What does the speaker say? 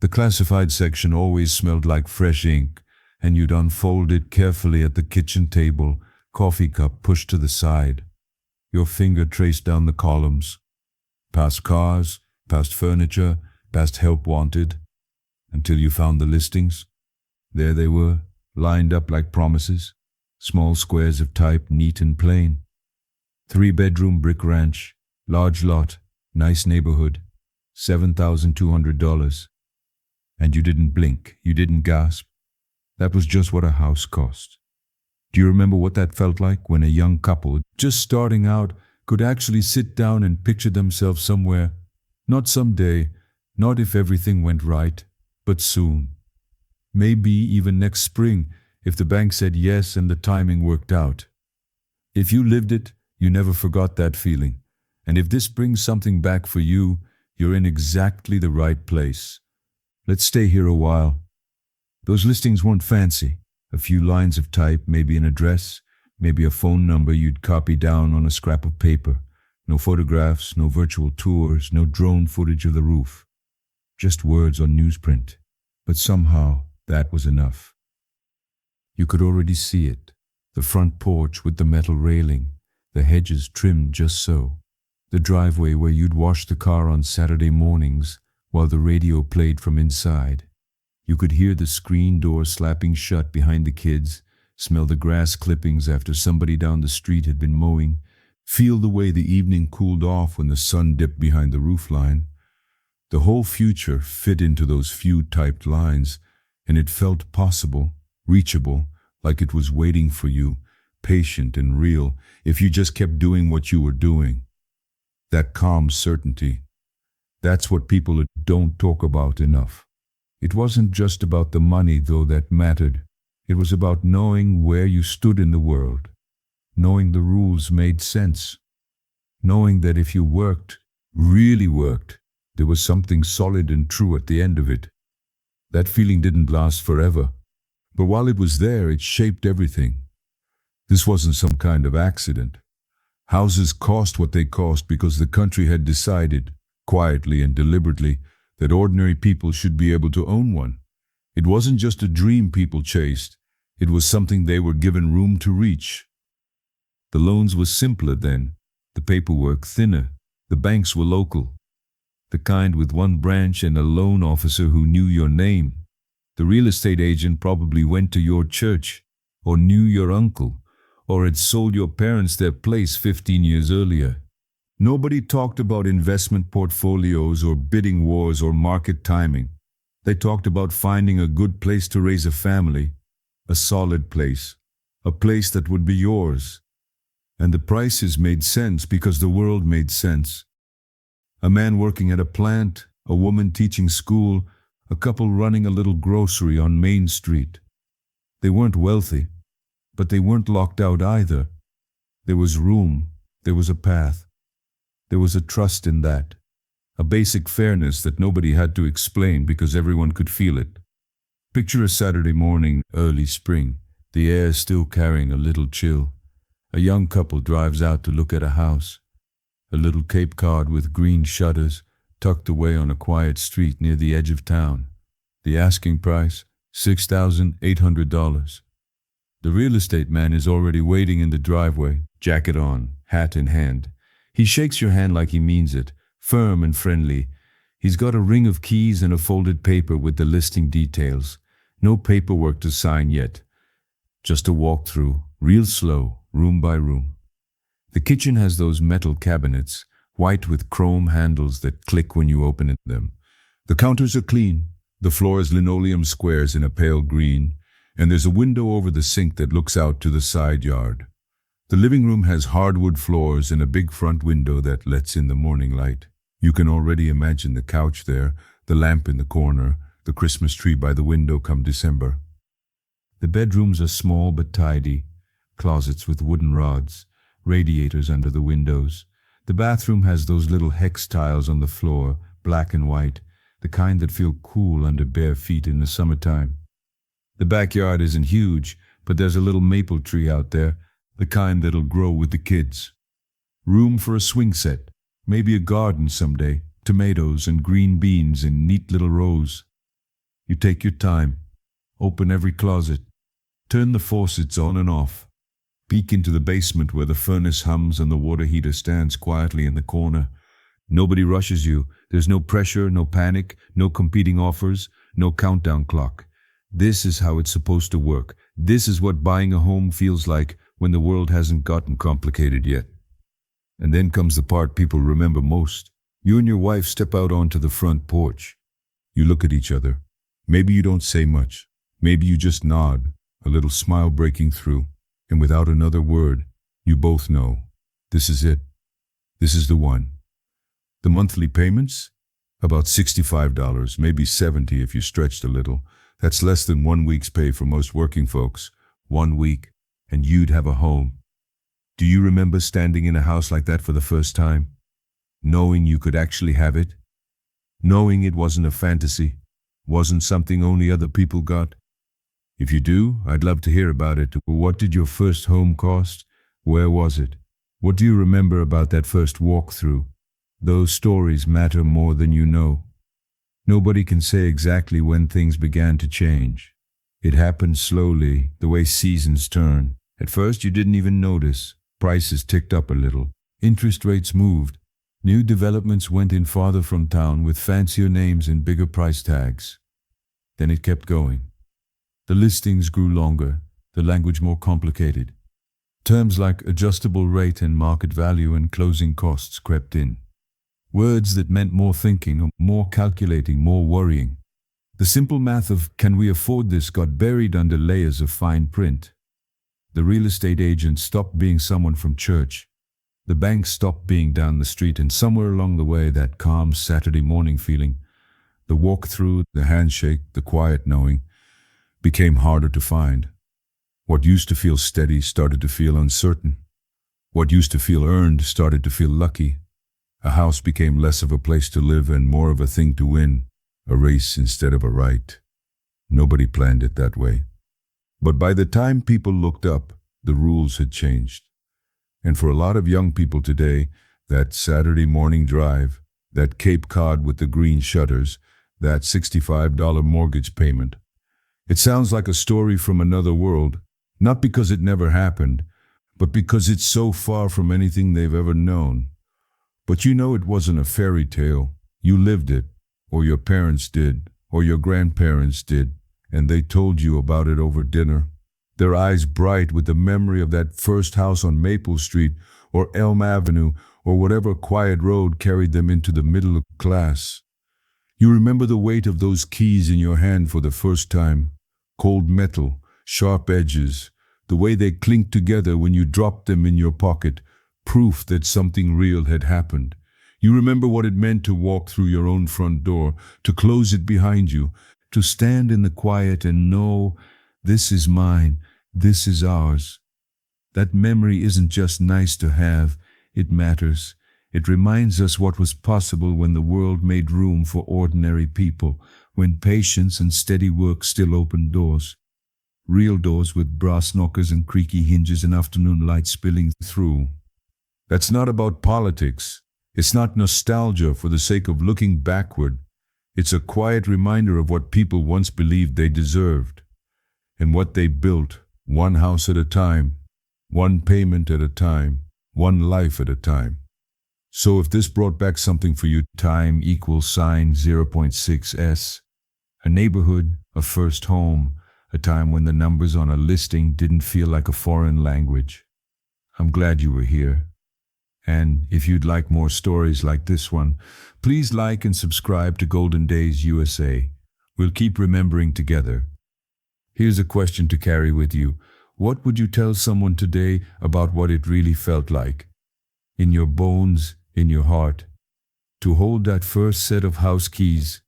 The classified section always smelled like fresh ink, and you'd unfold it carefully at the kitchen table, coffee cup pushed to the side. Your finger traced down the columns, past cars, past furniture, past help wanted, until you found the listings. There they were, lined up like promises, small squares of type, neat and plain. 3-bedroom brick ranch, large lot, nice neighborhood, $7,200. And you didn't blink, you didn't gasp. That was just what a house cost. Do you remember what that felt like when a young couple, just starting out, could actually sit down and picture themselves somewhere? Not someday, not if everything went right, but soon. Maybe even next spring, if the bank said yes and the timing worked out. If you lived it, you never forgot that feeling. And if this brings something back for you, you're in exactly the right place. Let's stay here a while. Those listings weren't fancy. A few lines of type, maybe an address, maybe a phone number you'd copy down on a scrap of paper. No photographs, no virtual tours, no drone footage of the roof. Just words on newsprint. But somehow, that was enough. You could already see it. The front porch with the metal railing, the hedges trimmed just so. The driveway where you'd wash the car on Saturday mornings while the radio played from inside. You could hear the screen door slapping shut behind the kids, smell the grass clippings after somebody down the street had been mowing, feel the way the evening cooled off when the sun dipped behind the roofline. The whole future fit into those few typed lines, and it felt possible, reachable, like it was waiting for you, patient and real, if you just kept doing what you were doing. That calm certainty. That's what people don't talk about enough. It wasn't just about the money, though, that mattered. It was about knowing where you stood in the world, knowing the rules made sense, knowing that if you worked, really worked, there was something solid and true at the end of it. That feeling didn't last forever, but while it was there, it shaped everything. This wasn't some kind of accident. Houses cost what they cost because the country had decided, quietly and deliberately, that ordinary people should be able to own one. It wasn't just a dream people chased. It was something they were given room to reach. The loans were simpler then, the paperwork thinner, the banks were local. The kind with one branch and a loan officer who knew your name. The real estate agent probably went to your church, or knew your uncle, or had sold your parents their place 15 years earlier. Nobody talked about investment portfolios or bidding wars or market timing. They talked about finding a good place to raise a family, a solid place, a place that would be yours. And the prices made sense because the world made sense. A man working at a plant, a woman teaching school, a couple running a little grocery on Main Street. They weren't wealthy, but they weren't locked out either. There was room, there was a path. There was a trust in that, a basic fairness that nobody had to explain because everyone could feel it. Picture a Saturday morning, early spring, the air still carrying a little chill. A young couple drives out to look at a house. A little Cape Cod with green shutters, tucked away on a quiet street near the edge of town. The asking price, $6,800. The real estate man is already waiting in the driveway, jacket on, hat in hand. He shakes your hand like he means it, firm and friendly. He's got a ring of keys and a folded paper with the listing details. No paperwork to sign yet. Just a walkthrough, real slow, room by room. The kitchen has those metal cabinets, white with chrome handles that click when you open them. The counters are clean. The floor is linoleum squares in a pale green, and there's a window over the sink that looks out to the side yard. The living room has hardwood floors and a big front window that lets in the morning light. You can already imagine the couch there, the lamp in the corner, the Christmas tree by the window come December. The bedrooms are small but tidy, closets with wooden rods, radiators under the windows. The bathroom has those little hex tiles on the floor, black and white, the kind that feel cool under bare feet in the summertime. The backyard isn't huge, but there's a little maple tree out there, the kind that'll grow with the kids. Room for a swing set, maybe a garden someday, tomatoes and green beans in neat little rows. You take your time. Open every closet. Turn the faucets on and off. Peek into the basement where the furnace hums and the water heater stands quietly in the corner. Nobody rushes you. There's no pressure, no panic, no competing offers, no countdown clock. This is how it's supposed to work. This is what buying a home feels like when the world hasn't gotten complicated yet. And then comes the part people remember most. You and your wife step out onto the front porch. You look at each other. Maybe you don't say much. Maybe you just nod, a little smile breaking through. And without another word, you both know. This is it. This is the one. The monthly payments? About $65, maybe $70 if you stretched a little. That's less than 1 week's pay for most working folks. 1 week, and you'd have a home. Do you remember standing in a house like that for the first time? Knowing you could actually have it? Knowing it wasn't a fantasy? Wasn't something only other people got? If you do, I'd love to hear about it. What did your first home cost? Where was it? What do you remember about that first walkthrough? Those stories matter more than you know. Nobody can say exactly when things began to change. It happened slowly, the way seasons turn. At first you didn't even notice. Prices ticked up a little. Interest rates moved. New developments went in farther from town with fancier names and bigger price tags. Then it kept going. The listings grew longer, the language more complicated. Terms like adjustable rate and market value and closing costs crept in. Words that meant more thinking, more calculating, more worrying. The simple math of "can we afford this" got buried under layers of fine print. The real estate agent stopped being someone from church. The bank stopped being down the street, and somewhere along the way, that calm Saturday morning feeling, the walk-through, the handshake, the quiet knowing, became harder to find. What used to feel steady started to feel uncertain. What used to feel earned started to feel lucky. A house became less of a place to live and more of a thing to win, a race instead of a right. Nobody planned it that way. But by the time people looked up, the rules had changed. And for a lot of young people today, that Saturday morning drive, that Cape Cod with the green shutters, that $65 mortgage payment, it sounds like a story from another world, not because it never happened, but because it's so far from anything they've ever known. But you know it wasn't a fairy tale. You lived it, or your parents did, or your grandparents did, and they told you about it over dinner. Their eyes bright with the memory of that first house on Maple Street, or Elm Avenue, or whatever quiet road carried them into the middle class. You remember the weight of those keys in your hand for the first time. Cold metal, sharp edges, the way they clinked together when you dropped them in your pocket, proof that something real had happened. You remember what it meant to walk through your own front door, to close it behind you, to stand in the quiet and know, this is mine, this is ours. That memory isn't just nice to have, it matters. It reminds us what was possible when the world made room for ordinary people, when patience and steady work still opened doors. Real doors with brass knockers and creaky hinges and afternoon light spilling through. That's not about politics. It's not nostalgia for the sake of looking backward. It's a quiet reminder of what people once believed they deserved, and what they built, one house at a time, one payment at a time, one life at a time. So if this brought back something for you, time equals sign 0.6s, a neighborhood, a first home, a time when the numbers on a listing didn't feel like a foreign language. I'm glad you were here. And if you'd like more stories like this one, please like and subscribe to Golden Days USA. We'll keep remembering together. Here's a question to carry with you. What would you tell someone today about what it really felt like? In your bones, in your heart, to hold that first set of house keys,